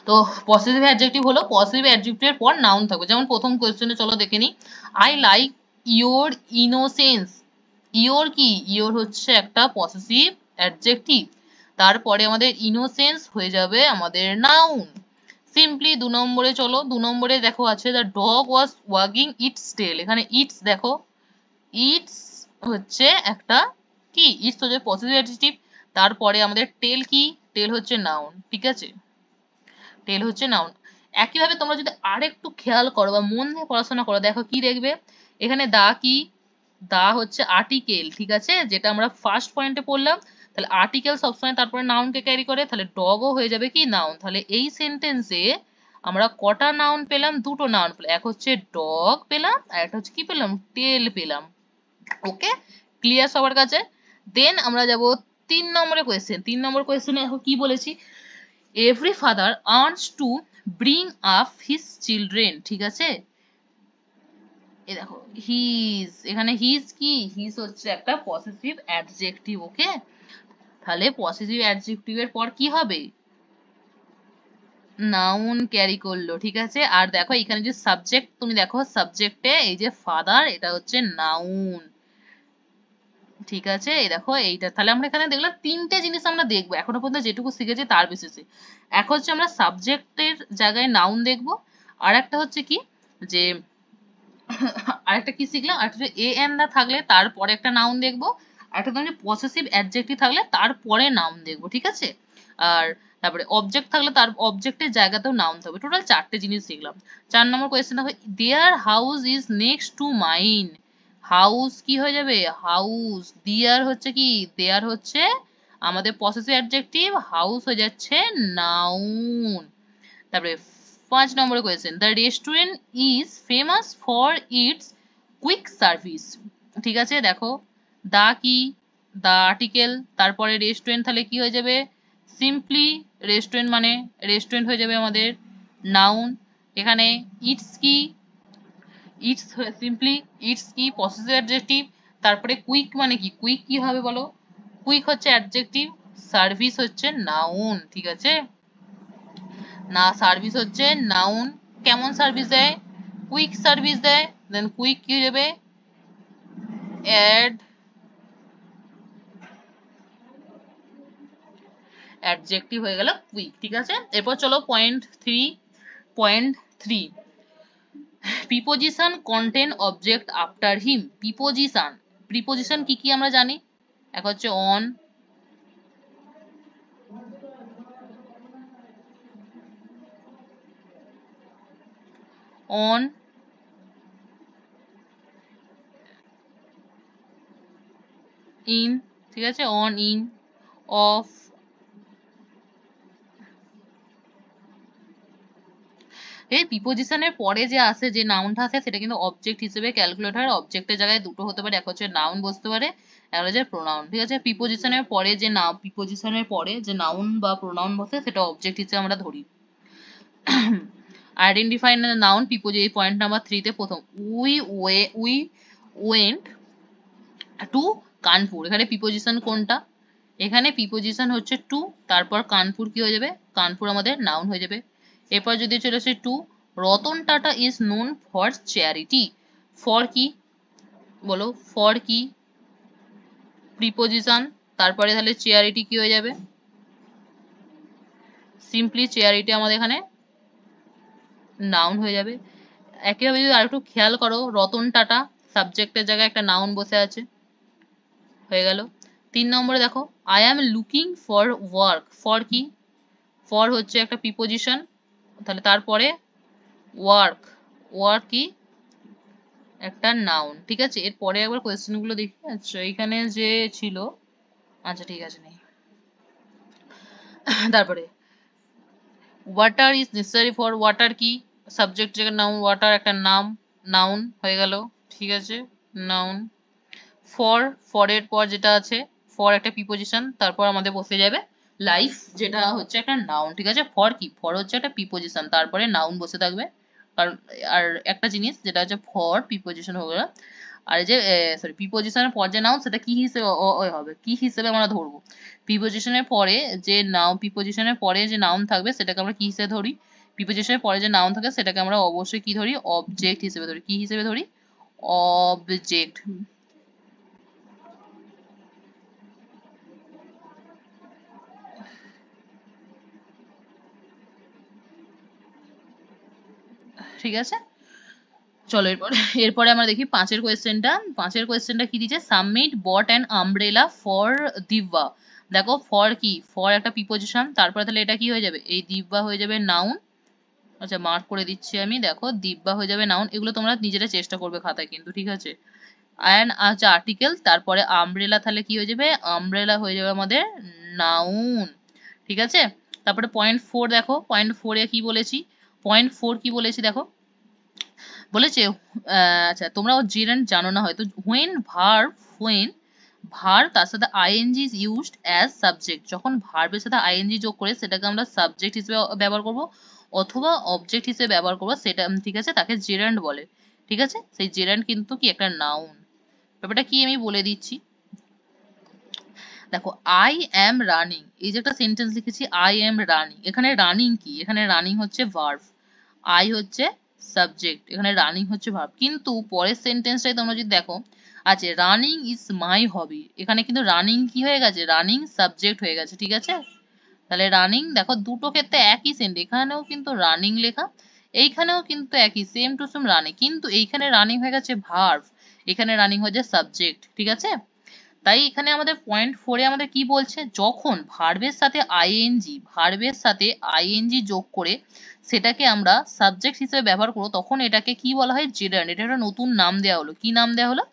তো পসেসিভ অ্যাডজেক্টিভ হলো, পসেসিভ অ্যাডজেক্টিভের পর নাউন থাকবে, যেমন প্রথম কোয়েশ্চেনে চলো দেখে নিই, I like your innocence, your কি, ইওর হচ্ছে একটা পসেসিভ অ্যাডজেক্টিভ, তারপরে আমাদের ইনোসেন্স হয়ে যাবে আমাদের নাউন। সিম্পলি 2 নম্বরে চলো, 2 নম্বরে দেখো আছে দ্য ডগ ওয়াজ ওয়াগিং ইটস টেল, এখানে ইটস দেখো, ইটস হচ্ছে একটা কি, ইটস হচ্ছে পসেসিভ অ্যাডজেক্টিভ, তারপরে আমাদের টেল কি, টেল হচ্ছে নাউন, ঠিক আছে, টেল হচ্ছে নাউন। একইভাবে তোমরা যদি আরেকটু খেয়াল করো বা মন দিয়ে পড়াশোনা করো, দেখো কি দেখবে, এখানে দা কি, দা হচ্ছে আর্টিকেল, ঠিক আছে, যেটা আমরা ফার্স্ট পয়েন্টে পড়লাম, তাহলে আর্টিকেল সবসময় তারপরে নাউনকে ক্যারি করে, তাহলে ডগও হয়ে যাবে কি নাউন, তাহলে এই সেন্টেন্সে আমরা কটা নাউন পেলাম, দুটো নাউন পেলাম, এক হচ্ছে ডগ পেলাম, আর একটা হচ্ছে কি পেলাম, টেল পেলাম, ওকে, ক্লিয়ার সবার কাছে। দেন আমরা যাব 3 নম্বরের কোয়েশ্চেন, 3 নম্বর কোয়েশ্চেনে এখন কি বলেছি, every father earns to bring up his children, ঠিক আছে, এই দেখো হিজ, এখানে হিজ কি, হিজ হচ্ছে একটা পসেসিভ অ্যাডজেক্টিভ, ওকে, তাহলে পসেসিভ অ্যাডজেক্টিভের পর কি হবে, নাউন ক্যারি করলো, ঠিক আছে। আর দেখো এখানে যে সাবজেক্ট, তুমি দেখো সাবজেক্টে এই যে ফাদার, এটা হচ্ছে নাউন, ঠিক আছে, এই দেখো এইটা, তাহলে আমরা এখানে দেখলাম 3টে জিনিস আমরা দেখবো এখনো পর্যন্ত যেটুকু শিখেছি তার বেসিসে। এক হচ্ছে আমরা সাবজেক্টের জায়গায় নাউন দেখবো, আর একটা হচ্ছে কি যে আরেকটা কি শিখলাম, আরেকটা এ এন না থাকলে তারপরে একটা নাউন দেখবো, আরেকটা ধরনের পসেসিভ অ্যাডজেক্টিভ থাকলে তারপরে নাউন দেখবো, ঠিক আছে। আর তারপরে অবজেক্ট থাকলে তার অবজেক্টের জায়গাতেও নাউন থাকবে। টোটাল 4টে জিনিস শিখলাম। 4 নম্বর কোয়েশ্চেন দেখো, their house is next to mine. House কি হয়ে যাবে? হাউস। দেয়ার হচ্ছে কি? দেয়ার হচ্ছে আমাদের পসেসিভ অ্যাডজেক্টিভ, হাউস হয়ে যাচ্ছে নাউন। তারপরে 5 নম্বরের question, the restaurant is famous for its quick service. ঠিক আছে, দেখো দা কি? দা আর্টিকেল, তারপরে রেস্টুরেন্ট তাহলে কি হয়ে যাবে? সিম্পলি রেস্টুরেন্ট মানে রেস্টুরেন্ট হয়ে যাবে আমাদের নাউন। এখানে ইটস কি? ইটস সিম্পলি ইটস কি পসেসিভ অ্যাডজেক্টিভ। তারপরে কুইক মানে কি? কুইক কি হবে বলো? কুইক হচ্ছে অ্যাডজেক্টিভ, সার্ভিস হচ্ছে নাউন। ঠিক আছে, না সার্ভিস হচ্ছে নাউন। কেমন সার্ভিস দেয়? কুইক সার্ভিস দেয়। দেন কুইক কি হয়ে যাবে? অ্যাড অ্যাডজেক্টিভ হয়ে গেল কুইক। ঠিক আছে, এরপর চলো point three preposition contain object after him. Preposition কি কি আমরা জানি? এক হচ্ছে অন, অন, ইন, ঠিক আছে, অন, ইন, অফ। এই প্রিপোজিশনের পরে যে আসে, যে নাউনটা আসে, সেটা কিন্তু অবজেক্ট হিসেবে ক্যালকুলেট হয়। অবজেক্টের জায়গায় দুটো হতে পারে, এক হচ্ছে নাউন বসতে পারে, এক হচ্ছে প্রোনাউন। ঠিক আছে, প্রিপোজিশনের পরে যে নাউন বা প্রোনাউন বসে সেটা অবজেক্ট হিসেবে আমরা ধরি। আইডেন্টিফাই নাউন প্রিপোজিশন, এই পয়েন্ট নাম্বার 3 তে প্রথম, উই ওয়েন্ট টু কানপুর। এখানে প্রিপোজিশন কোনটা? এখানে প্রিপোজিশন হচ্ছে টু, তারপর কানপুর কি হয়ে যাবে? কানপুর আমাদের নাউন হয়ে যাবে। এরপর যদি চলে আসে two, Ratan Tata is known for charity. For কি বলো? ফর কি? প্রিপোজিশন। তারপরে তাহলে চ্যারিটি কি হয়ে যাবে? সিম্পলি চ্যারিটি আমাদের এখানে নাউন হয়ে যাবে। একইভাবে যদি আরেকটু খেয়াল করো, রতন টাটা সাবজেক্টের জায়গায় একটা নাউন বসে আছে, হয়ে গেল। 3 নম্বরে দেখো, I am looking for work. For কি? ফর হচ্ছে একটা প্রিপোজিশন, তাহলে তারপরে ওয়ার্ক। ওয়ার্ক কি? একটা নাউন। ঠিক আছে, এরপরে একবার কোয়েশ্চেন গুলো দেখি। আচ্ছা, এখানে যে ছিল, আচ্ছা ঠিক আছে নেই। তারপরে water is necessary for. Water কি? সাবজেক্ট জায়গায় নাউন, ওয়াটার একটা নাউন হয়ে গেল। ঠিক আছে, নাউন। ফর, ফরের পর যেটা আছে, ফর একটা প্রিপোজিশন, তারপর আমাদের বসে যাবে লাইফ, যেটা হচ্ছে একটা নাউন। ঠিক আছে, ফর কি? ফর হচ্ছে একটা প্রিপোজিশন, তারপরে নাউন বসে থাকবে। কারণ আর একটা জিনিস যেটা হচ্ছে ফর প্রিপোজিশন হয়ে গেল, আর এই যে সরি প্রিপোজিশনের পর যে নাউন, সেটা কি হিসেবে হবে? কি হিসেবে আমরা ধরবো? প্রিপোজিশনের পরে যে প্রিপোজিশনের পরে যে নাউন থাকবে সেটাকে আমরা কি হিসেবে ধরি? প্রিপোজিশনের পরে যে নাউন থাকে সেটাকে আমরা অবশ্যই কি ধরি? অবজেক্ট হিসেবে ধরি। কি হিসেবে ধরি? অবজেক্ট। ঠিক আছে, চলো এরপরে আমরা দেখি 5-এর কোয়েশ্চেনটা কি দিচ্ছে? Submit bot an umbrella for Divya. দেখো ফর কি? ফর একটা প্রিপোজিশন, তারপরে তাহলে এটা কি হয়ে যাবে? এই দিব্যা হয়ে যাবে নাউন। আচ্ছা মার্ক করে দিচ্ছি আমি, দেখো দিব্যা হয়ে যাবে নাউন। এগুলো তোমরা নিজেরা চেষ্টা করবে খাতায় কিন্তু, ঠিক আছে। অ্যান আচ্ছা আর্টিকেল, তারপরে আমব্রেলা, তাহলে কি হয়ে যাবে? আমব্রেলা হয়ে যাবে আমাদের নাউন। ঠিক আছে, তারপরে পয়েন্ট 4 দেখো, পয়েন্ট 4 কি বলেছি? পয়েন্ট 4 কি বলেছি দেখো, বলেছে আচ্ছা তোমরা জেরেন্ট জানো না হয়তো। হোয়েন ভার্ব তার সাথে ING is used as subject, যখন ভার্বের সাথে আইএনজি যোগ করে সেটাকে আমরা সাবজেক্ট হিসেবে ব্যবহার করব অথবা অবজেক্ট হিসেবে ব্যবহার করব, সেটা ঠিক আছে, তাকে জেরেন্ট বলে। ঠিক আছে, সেই জেরেন্ট কিন্তু কি? একটা নাউন। ব্যাপারটা কি আমি বলে দিচ্ছি, দেখো আই অ্যাম রানিং, এই যে একটা সেন্টেন্স লিখেছি আই অ্যাম রানিং, এখানে রানিং কি? এখানে রানিং হচ্ছে ভার্ব, আই হচ্ছে সাবজেক্ট, এখানে রানিং হচ্ছে ভার্ব। কিন্তু পরের সেন্টেন্সটাই তোমরা যদি দেখো, আচ্ছা রানিং ইজ মাই হবি, এখানে কিন্তু রানিং কি হয়ে গেছে? রানিং সাবজেক্ট হয়ে গেছে। ঠিক আছে, তাহলে রানিং, দেখো দুটো ক্ষেত্রে একই সেন্টেন্স, এখানেও কিন্তু রানিং লেখা, এইখানেও কিন্তু একই সেম টু সেম রানিং, কিন্তু এইখানে রানিং হয়ে গেছে ভার্ব, এখানে রানিং হয়ে যায় সাবজেক্ট। ঠিক আছে, তাই এখানে আমাদের পয়েন্ট 4-এ আমাদের কি বলছে, যখন ভার্বের সাথে আইএনজি যোগ করে সেটাকে আমরা সাবজেক্ট হিসেবে ব্যবহার করব, তখন এটাকে কি বলা হয়, জিরান্ড। এটা একটা নতুন নাম দেওয়া হলো। কি নাম দেওয়া হলো?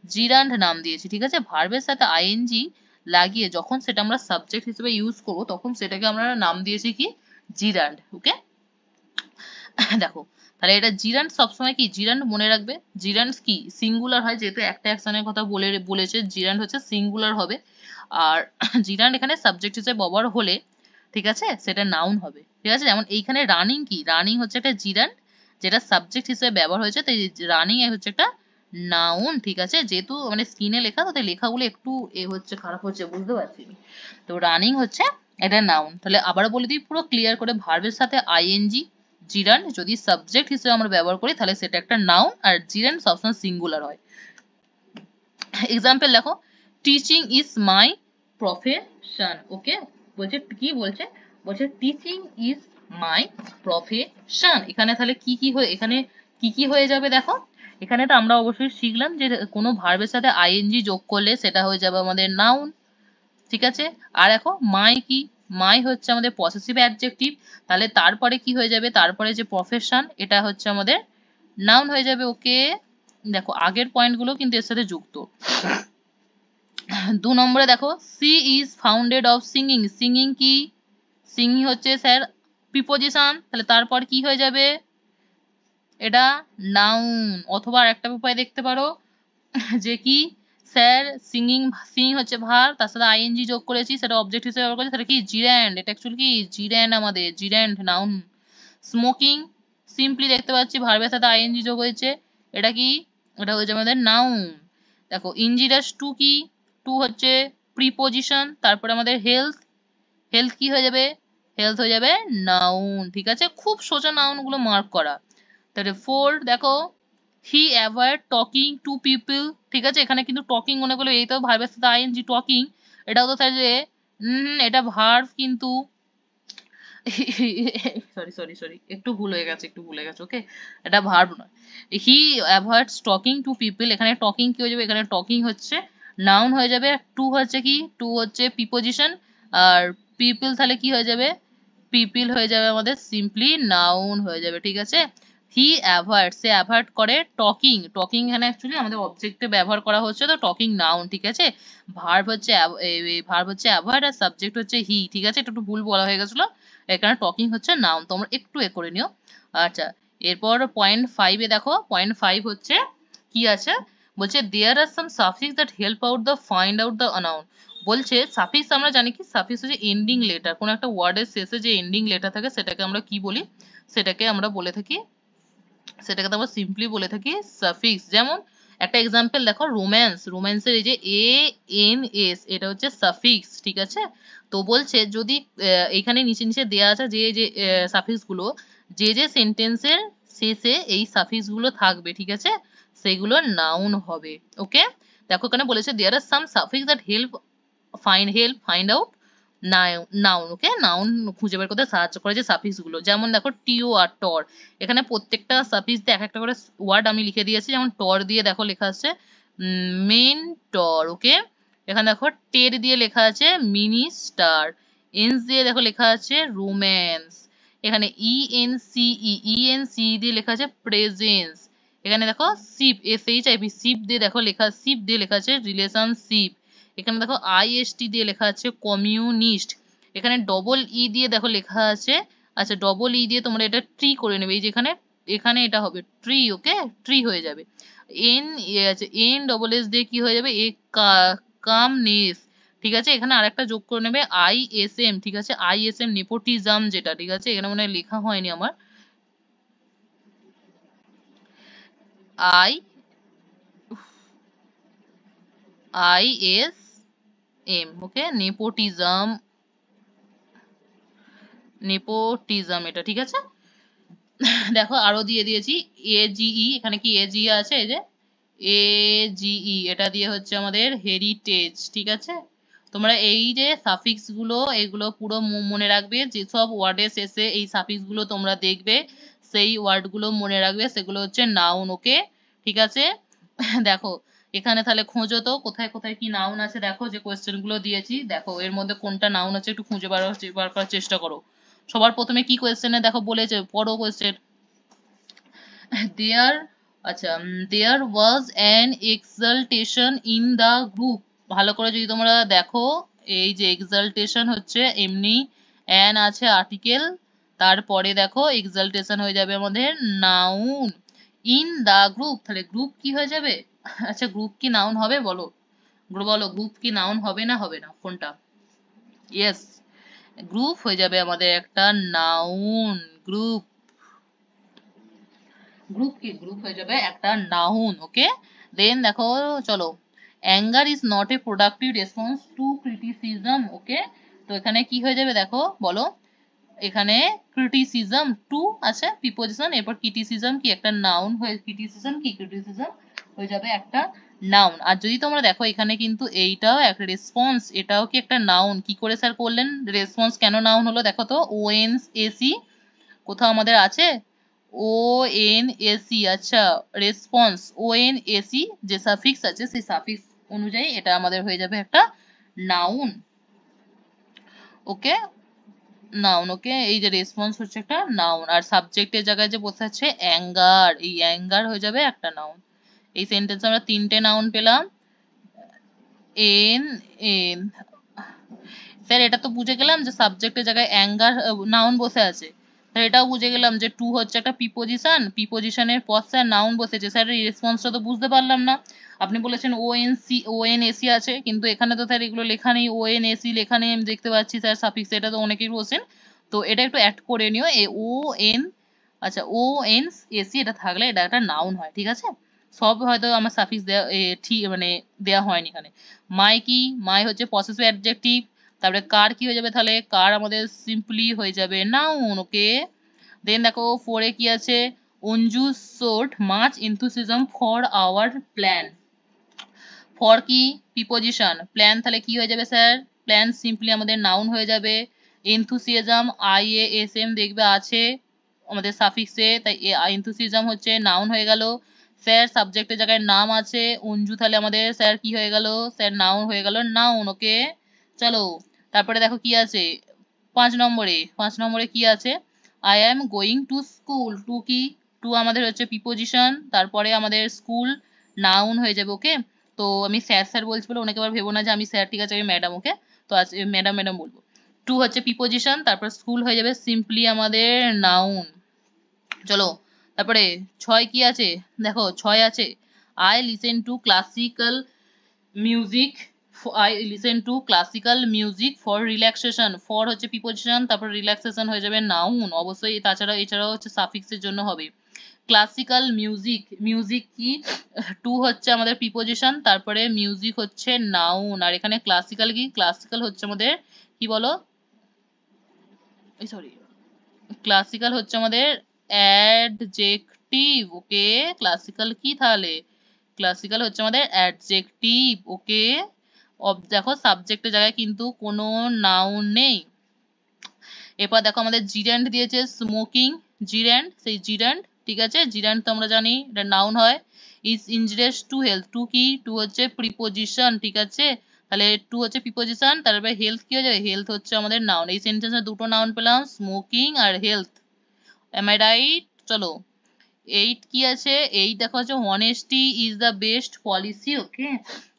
জিরান্ড নাম দিয়েছি, ঠিক আছে। ভার্বের সাথে আইএনজি লাগিয়ে যখন সেটা আমরা সাবজেক্ট হিসেবে ইউজ করব, তখন সেটাকে আমরা নাম দিয়েছি কি, জিরান্ড। ওকে, দেখো তাহলে এটা জিরান্ড সবসময় কি, জিরান্ড মনে রাখবে। জিরান্ড কি, সিঙ্গুলার হয়, যেহেতু একটা অ্যাকশনের কথা বলেছে, জিরান্ড হচ্ছে সিঙ্গুলার হবে। আর জিরান্ড এখানে সাবজেক্ট হিসেবে ব্যবহার হলে, ঠিক আছে, সেটা নাউন হবে, ঠিক আছে। যেমন এইখানে রানিং কি, রানিং হচ্ছে একটা জিরান্ড যেটা সাবজেক্ট হিসেবে ব্যবহার হয়েছে, তাই রানিং হচ্ছে একটা নাউন, ঠিক আছে। যেহেতু মানে স্ক্রিনে লেখা, তাদের লেখাগুলো একটু হচ্ছে, খারাপ হচ্ছে, বুঝতে পারছি। তো রানিং হচ্ছে এটা নাউন। তাহলে আবার বলে দিই পুরো ক্লিয়ার করে, ভার্বের সাথে আইএনজি জিরান্ড যদি সাবজেক্ট হিসেবে আমরা ব্যবহার করি, তাহলে সেটা একটা নাউন, আর জিরান্ড সবসময় সিঙ্গুলার হয়। এক্সাম্পল দেখো, টিচিং ইজ মাই প্রফেশন। ওকে, বলছে কি, বলছে টিচিং ইজ মাই প্রফেশন। এখানে তাহলে এখানে কি হয়ে যাবে দেখো, এখানে তো আমরা অবশ্যই শিখলাম যে কোনো ভার্বের সাথে আইএনজি যোগ করলে সেটা হয়ে যাবে আমাদের নাউন, ঠিক আছে। আর দেখো মাই কি, মাই হচ্ছে আমাদের পসেসিভ অ্যাডজেক্টিভ, তাহলে তারপরে কি হয়ে যাবে, তারপরে যে প্রফেশন, এটা হচ্ছে আমাদের নাউন হয়ে যাবে। ওকে, দেখো আগের পয়েন্টগুলো কিন্তু এর সাথে যুক্ত। 2 নম্বরে দেখো, she is founded of singing. Singing কি, সিঙ্গিং হচ্ছে স্যার প্রিপোজিশন, তাহলে তারপর কি হয়ে যাবে, এটা নাউন। অথবা আরেকটা উপায় দেখতে পারো যে কি, স্যার সিং হচ্ছে ভার, তার সাথে আইএনজি যোগ করেছি, সেটা অবজেক্ট হিসেবে ব্যবহার করেছি, সেটা কি, জিরান্ড। এটা অ্যাকচুয়ালি কি, জিরান্ড, আমাদের জিরান্ড নাউন। স্মোকিং সিম্পলি দেখতে পাচ্ছি ভার্বের সাথে আইএনজি যোগ হয়েছে, এটা কি, এটা হয়েছে আমাদের নাউন। দেখো ইনজিরাস টু কি, টু হচ্ছে প্রিপোজিশন, তারপরে আমাদের হেলথ, হেলথ কি হয়ে যাবে, হেলথ হয়ে যাবে নাউন, ঠিক আছে। খুব সোজা নাউন গুলো মার্ক করা। তাহলে 4 দেখো, হি অ্যাভয়েড টকিং টু পিপল, ঠিক আছে। এখানে কিন্তু টকিং মনে করলে এই তো ভার্বের সাথে আইএনজি টকিং, এটাও তো তাহলে এটা ভার্ব কিন্তু সরি একটু ভুল হয়ে গেছে ওকে, এটা ভার্ব নয়। হি অ্যাভয়েডস টকিং টু পিপল, এখানে টকিং কি হয়ে যাবে, এখানে টকিং হচ্ছে নাউন হয়ে যাবে। টু হচ্ছে কি, টু হচ্ছে প্রিপোজিশন, আর পিপল তাহলে কি হয়ে যাবে, পিপল হয়ে যাবে আমাদের সিম্পলি নাউন হয়ে যাবে, ঠিক আছে। হি অ্যাভয়েড, সে অ্যাভয়েড করে টকিং, টকিং এখানে অ্যাকচুয়ালি আমাদের অবজেক্টে ব্যবহার করা হচ্ছে, তো টকিং নাউন, ঠিক আছে। ভার্ব হচ্ছে অ্যাভয়েড, আর সাবজেক্ট হচ্ছে হি, ঠিক আছে। এটা একটু ভুল বলা হয়ে গেছিল, এখানে টকিং হচ্ছে নাউন, তোমরা একটু করে নিও। আচ্ছা, এরপর পয়েন্ট 5-এ দেখো, পয়েন্ট 5 হচ্ছে কি আছে, বলছে there are some suffix that help out the find out the noun. বলছে সাফিক্স আমরা জানি কি, সাফিক্স হচ্ছে এন্ডিং লেটার, কোন একটা ওয়ার্ডের শেষে যে এন্ডিং লেটার থাকে সেটাকে আমরা কি বলি, সেটাকে আমরা বলে থাকি, সেটাকে তো আমরা সিম্পলি বলে থাকি সাফিক্স। যেমন একটা এক্সাম্পল দেখো, রোম্যান্স, রোম্যান্সের এই যে ANS, এটা হচ্ছে সাফিক্স, ঠিক আছে। তো বলছে যদি এখানে নিচে দেয়া আছে যে যে সাফিক্স গুলো যে সেন্টেন্সের শেষে এই সাফিক্স গুলো থাকবে, ঠিক আছে, সেগুলো নাউন হবে। ওকে, দেখো এখানে বলেছে there are some suffix that find out noun. Okay, noun খুঁজে বের করতে সাহায্য করে যে সাফিক্স গুলো। যেমন দেখো টিও আর টর, এখানে প্রত্যেকটা সাফিক্স দিয়ে এক একটা করে ওয়ার্ড আমি লিখে দিয়েছি। যেমন টর দিয়ে দেখো লেখা আছে মেন্টর, ওকে। এখানে দেখো টের দিয়ে লেখা আছে মিনিস্টার, এন্স দিয়ে দেখো লেখা আছে রোম্যান্স, এখানে ইএনসি দিয়ে লেখা আছে প্রেজেন্স, এখানে দেখো শিপ দিয়ে লেখা আছে রিলেশনশিপ, এখানে দেখো আইএসটি দিয়ে লেখা আছে কমিউনিস্ট, এখানে ডবল ই দিয়ে দেখো লেখা আছে, আচ্ছা ডবল ই দিয়ে তোমরা এটা ট্রি করে নেবে, এই যে এখানে এটা হবে ট্রি, ওকে, ট্রি হয়ে যাবে। এন ডবল এস দিয়ে কি হয়ে যাবে, কামনেস, ঠিক আছে। এখানে আরেকটা যোগ করে নেবে আইএসএম, ঠিক আছে, আইএসএম নেপোটিজম যেটা, ঠিক আছে, এখানে মনে হয় লেখা হয়নি আমার, আই আইএসএম, ওকে, নেপোটিজম এটা, ঠিক আছে। দেখো আরো দিয়ে দিয়েছি এজিই, এখানে কি এজিই আছে, এই যে এজিই, এটা দিয়ে হচ্ছে আমাদের হেরিটেজ, ঠিক আছে। তোমরা এই যে সাফিক্স গুলো এগুলো পুরো মনে রাখবে, যেসব ওয়ার্ডের শেষে এই সাফিক্স গুলো তোমরা দেখবে সেই ওয়ার্ড গুলো মনে রাখবে, সেগুলো হচ্ছে নাউন, ওকে, ঠিক আছে। দেখো এখানে তাহলে খোঁজো তো কোথায় কোথায় কি নাউন আছে, দেখো যে কোয়েশ্চেন গুলো দিয়েছি, দেখো এর মধ্যে কোনটা নাউন আছে একটু খুঁজে বার করার চেষ্টা করো। সবার প্রথমে কি কোয়েশ্চেনে দেখো বলেছে, পড়ো কোয়েশ্চেন। দেয়ার, আচ্ছা, there was an exaltation in the group. ভালো করে যদি তোমরা দেখো, এই যে এক্সালটেশন হচ্ছে এমনি অ্যান আছে আর্টিকেল, তারপরে দেখো এক্সালটেশন হয়ে যাবে আমাদের নাউন। ইন দা গ্রুপ, তাহলে গ্রুপ কি হয়ে যাবে? আচ্ছা গ্রুপ কি নাউন হবে বলো, বলো গ্রুপ কি নাউন হবে না হবে না কোনটা? ইয়েস, গ্রুপ হয়ে যাবে আমাদের একটা নাউন। গ্রুপ, গ্রুপ কি গ্রুপ হয়ে যাবে একটা নাউন। ওকে, দেন দেখো চলো, anger is not a productive response to criticism. Okay, তো এখানে কি হয়ে যাবে দেখো বলো, এখানে ক্রিটিসিজম টু আছে প্রিপোজিশন, এরপর ক্রিটিসিজম কি একটা নাউন হয়ে, ক্রিটিসিজম কি ক্রিটিসিজম হয়ে যাবে একটা নাউন। আর যদি তোমরা দেখো এখানে কিন্তু এইটাও একটা রেসপন্স, এটাও কি একটা নাউন। কি করে স্যার করলেন রেসপন্স, কেন নাউন হলো দেখো তো, ও এন এসি কোথাও আমাদের আছে, ও এন এসি, আচ্ছা রেসপন্স ও এন এসি যে সাফিক্স আছে সেই সাফিক্স অনুযায়ী এটা আমাদের হয়ে যাবে একটা নাউন। Okay, noun. ওকে, এই যে রেসপন্স হচ্ছে একটা নাউন, আর সাবজেক্টের জায়গায় যে বসে আছে অ্যাঙ্গার, এই অ্যাঙ্গার হয়ে যাবে একটা নাউন। এই সেন্টেন্সে আমরা তিনটে নাউন পেলাম, এন এন। স্যার এটা তো বুঝে গেলাম যে সাবজেক্টের জায়গায় অ্যাঙ্গার নাউন বসে আছে, স্যার এটাও বুঝে গেলাম যে টু হচ্ছে একটা প্রিপোজিশন, প্রিপোজিশনের পর স্যার নাউন বসেছে। স্যার এই রেসপন্সটা তো বুঝতে পারলাম না, আপনি বলেছেন O N C O N AC আছে, কিন্তু এখানে তো স্যার এগুলো লেখা নেই, ও এন এসি লেখা নেই আমি দেখতে পাচ্ছি স্যার সাফিক্স, এটা তো অনেকেই বলছেন, তো এটা একটু অ্যাড করে নিও এ ও এন, আচ্ছা ও এন এসি এটা থাকলে এটা একটা নাউন হয়, ঠিক আছে। সব হয়তো আমার সাফিক্স দেয়া ঠিক মানে দেয়া হয়নি এখানে। মাই কি, মাই হচ্ছে পসেসিভ অ্যাডজেক্টিভ, তারপরে কার কি হয়ে যাবে, তাহলে কার আমাদের সিম্পলি হয়ে যাবে নাউন। ওকে, দেন দেখো ফোরে কি আছে, Anju showed much enthusiasm for our plan. For কি প্রিপোজিশন, প্ল্যান তাহলে কি হয়ে যাবে স্যার, প্ল্যান সিম্পলি আমাদের নাউন হয়ে যাবে। Enthusiasm I A S M দেখবে আছে আমাদের সাফিক্সে, তাই এনথুসিয়াজম হচ্ছে নাউন হয়ে গেল। স্যার সাবজেক্টের জায়গায় নাম আছে অঞ্জু, তাহলে আমাদের স্যার কি হয়ে গেল, স্যার নাউন হয়ে গেল নাউন। ওকে, চলো তারপরে দেখো কি আছে 5 নম্বরে, 5 নম্বরে কি আছে, I am going to school. To কি, টু আমাদের হচ্ছে প্রিপোজিশন, তারপরে আমাদের স্কুল নাউন হয়ে যাবে। ওকে, তো আমি স্যার স্যার বলছি বলে অনেকে আবার ভেবো না যে আমি স্যার, ঠিক আছে আমি ম্যাডাম। ওকে, তো আজ ম্যাডাম ম্যাডাম বলবো। টু হচ্ছে প্রিপোজিশন, তারপর স্কুল হয়ে যাবে সিম্পলি আমাদের নাউন। চলো তারপরে 6 কি আছে, দেখো 6 আছে, I listen to classical music, I listen to classical music for relaxation. For হচ্ছে প্রিপোজিশন, তারপর রিল্যাক্সেশন হয়ে যাবে নাউন অবশ্যই, তাছাড়া এছাড়াও হচ্ছে সাফিক্সের জন্য হবে। ক্লাসিক্যাল মিউজিক, মিউজিক কি, টু হচ্ছে আমাদের প্রিপোজিশন, তারপরে মিউজিক হচ্ছে নাউন, আর এখানে ক্লাসিক্যাল কি, ক্লাসিক্যাল হচ্ছে আমাদের কি বলো, সরি, ক্লাসিক্যাল হচ্ছে আমাদের অ্যাডজেক্টিভ। ওকে, ক্লাসিক্যাল কি তাহলে, ক্লাসিক্যাল হচ্ছে আমাদের অ্যাডজেক্টিভ। ওকে, দেখো সাবজেক্টের জায়গায় কিন্তু কোনো নাউন নেই। এরপর দেখো আমাদের জিরেন্ট দিয়েছে স্মোকিং, জিরেন্ট, সেই জিরেন্ট, ঠিক আছে জিরেন্ট তো আমরা জানি এটা নাউন হয়। Is injurious to health, to কি, টু হচ্ছে প্রিপোজিশন, ঠিক আছে, তাহলে টু হচ্ছে প্রিপোজিশন, তারপরে হেলথ কি হয়ে যাবে, হেলথ হচ্ছে আমাদের নাউন। এই সেন্টেন্সে দুটো নাউন পেলাম, স্মোকিং আর হেলথ, এম আই রাইট। চলো 8 কি আছে, 8 দেখো হচ্ছে honesty is the best policy. Okay,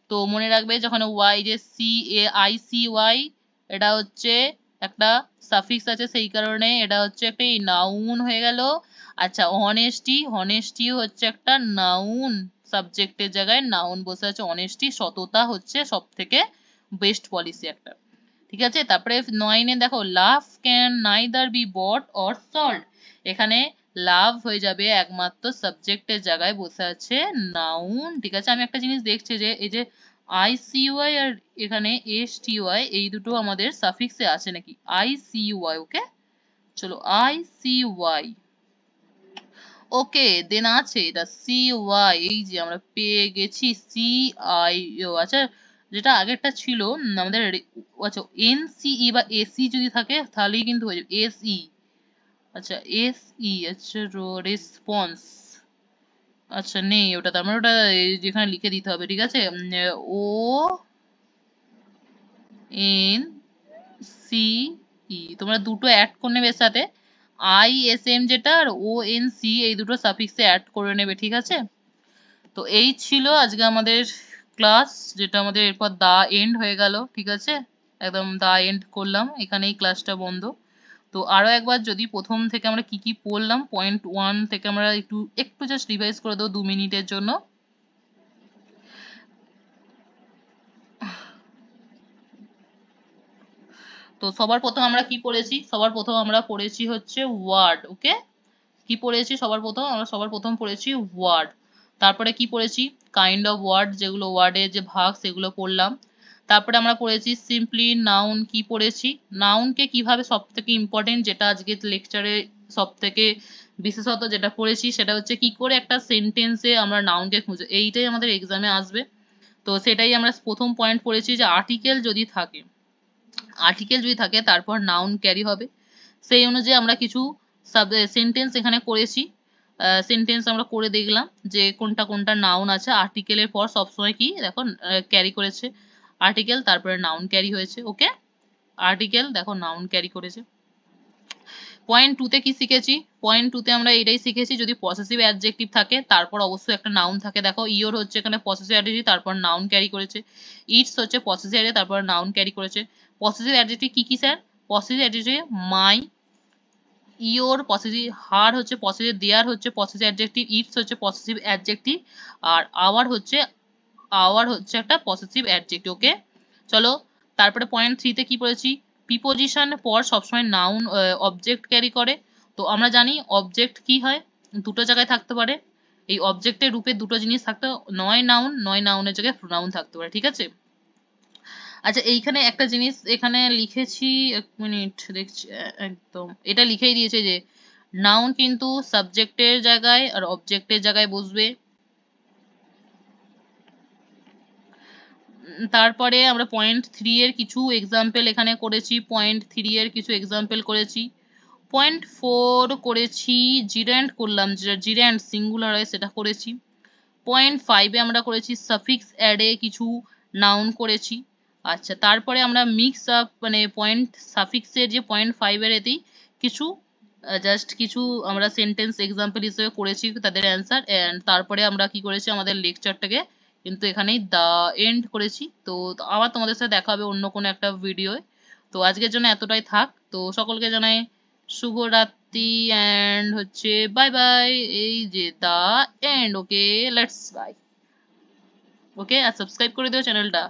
তো মনে রাখবে যখন ওয়াই যে C A I C Y, এটা হচ্ছে একটা সাফিক্স আছে সেই কারণে এটা হচ্ছে একটা নাউন হয়ে গেল। আচ্ছা অনেস্টি, অনেস্টি হচ্ছে একটা নাউন, সাবজেক্টের জায়গায় নাউন বসে আছে অনেস্টি, সততা হচ্ছে সব থেকে বেস্ট পলিসি একটা, ঠিক আছে। তারপরে 9 দেখো love can neither be bought or sold, এখানে লাভ হয়ে যাবে একমাত্র সাবজেক্টের জায়গায় বসে আছে নাউন, ঠিক আছে। আমি একটা জিনিস দেখছি যে এই যে আইসিইউআই আর এখানে এসটিওয়াই এই দুটো আমাদের সাফিক্সে আছে নাকি, আইসিইউআই। ওকে, চলো আইসিইউআই, ওকে দেন আছে এটা সিওয়াই, এই যে আমরা পেয়ে গেছি সিআই, আচ্ছা যেটা আগেরটা ছিল আমাদের আচ্ছা এনসিই বা এসি যদি থাকে তাহলেই কিন্তু হয়ে যাবে এসই, আচ্ছা এসই, আচ্ছা রেসপন্স, আচ্ছা নেই ওটা, তার মানে ওটা যেখানে লিখে দিতে হবে, ঠিক আছে। ও এন সি ই, তোমরা দুটো অ্যাড করে নেবে এর সাথে, আই এস এম যেটা আর ও এন সি এই দুটো সাফিক্সে অ্যাড করে নেবে, ঠিক আছে। তো এই ছিল আজকে আমাদের ক্লাস, যেটা আমাদের এরপর দা এন্ড হয়ে গেল, ঠিক আছে। একদম দা এন্ড করলাম, এখানেই ক্লাসটা বন্ধ। তো আরো একবার যদি প্রথম থেকে আমরা কি কি পড়লাম, পয়েন্ট 1 থেকে আমরা একটু একটু জাস্ট রিভাইজ করে দেবো 2 মিনিটের জন্য। তো সবার প্রথম আমরা কি পড়েছি, সবার প্রথম আমরা পড়েছি হচ্ছে ওয়ার্ড, ওকে। কি পড়েছি সবার প্রথম পড়েছি ওয়ার্ড। তারপরে কি পড়েছি, কাইন্ড অফ ওয়ার্ড, যেগুলো ওয়ার্ডের যে ভাগ সেগুলো পড়লাম। তারপরে আমরা পড়েছি সিম্পলি নাউন, কি পড়েছি, নাউনকে কিভাবে, সব থেকে ইম্পর্টেন্ট যেটা আজকে লেকচারে সব থেকে বিশেষত যেটা পড়েছি সেটা হচ্ছে কি করে একটা সেন্টেন্সে আমরা নাউনকে খুঁজে, এইটাই আমাদের এক্সামে আসবে। তো সেটাই আমরা প্রথম পয়েন্ট পড়েছি যে আর্টিকেল যদি থাকে, আর্টিকেল যদি থাকে তারপর নাউন ক্যারি হবে। সেই অনুযায়ী আমরা কিছু সেন্টেন্স এখানে করেছি, সেন্টেন্স আমরা করে দেখলাম যে কোনটা কোনটা নাউন আছে। আর্টিকেলের পর সবসময় কি দেখো ক্যারি করেছে আর্টিকেল, তারপরে নাউন ক্যারি হয়েছে, ওকে। আর্টিকেল দেখো নাউন ক্যারি করেছে। পয়েন্ট 2 তে কি শিখেছি, পয়েন্ট 2 তে আমরা এটাই শিখেছি যদি পসেসিভ অ্যাডজেক্টিভ থাকে তারপর অবশ্যই একটা নাউন থাকে। দেখো ইওর হচ্ছে এখানে পসেসিভ অ্যাডজেক্টিভ, তারপর নাউন ক্যারি করেছে। ইটস হচ্ছে পসেসিভ অ্যাডজেক্টিভ, তারপর নাউন ক্যারি করেছে। পসেসিভ অ্যাডজেক্টিভ কি কি sir, possessive adjective my, your possessive, her হচ্ছে পসেসিভ, দেয়ার হচ্ছে পসেসিভ অ্যাডজেক্টিভ, ইটস হচ্ছে পসেসিভ অ্যাডজেক্টিভ, আর আওয়ার হচ্ছে একটা পসেসিভ অ্যাডজেক্টিভ, ওকে। চলো তারপরে পয়েন্ট 3 তে কি পড়েছি, প্রিপোজিশন পর সবসময় নাউন অবজেক্ট ক্যারি করে। তো আমরা জানি অবজেক্ট কি হয়, দুটো জায়গায় থাকতে পারে। এই অবজেক্টের রূপে দুটো জিনিস থাকতে, নয় নাউন, নয় নাউনের জায়গায় প্রোনাউন থাকতে পারে, ঠিক আছে। আচ্ছা এইখানে একটা জিনিস এখানে লিখেছি, এক মিনিট দেখছি, একদম এটা লিখেই দিয়েছে যে নাউন কিন্তু সাবজেক্টের জায়গায় আর অবজেক্টের জায়গায় বসবে। তারপরে আমরা পয়েন্ট 3 এর কিছু এক্সাম্পল এখানে করেছি, পয়েন্ট 3 এর কিছু এক্সাম্পল করেছি। পয়েন্ট 4 করেছি জিরেন্ট করলাম, যেটা জিরেন্ট সিঙ্গুলার হয় সেটা করেছি। পয়েন্ট 5 এ আমরা করেছি সাফিক্স অ্যাডে কিছু নাউন করেছি। আচ্ছা তারপরে আমরা মিক্স আপ মানে পয়েন্ট সাফিক্সের যে পয়েন্ট 5 এর এতেই কিছু জাস্ট কিছু আমরা সেন্টেন্স এক্সাম্পল হিসেবে করেছি তাদের অ্যান্সার। অ্যান্ড তারপরে আমরা কি করেছি, আমাদের লেকচারটাকে কিন্তু এখানেই দা এন্ড করেছি। তো আবার তোমাদের সাথে দেখা হবে অন্য কোনো একটা ভিডিওয়। তো আজকের জন্য এতটাই থাক। তো সকলকে জানাই শুভরাত্রি অ্যান্ড হচ্ছে বাই বাই, এই যে the end, okay let's bye. Okay আর সাবস্ক্রাইব করে দিও চ্যানেলটা।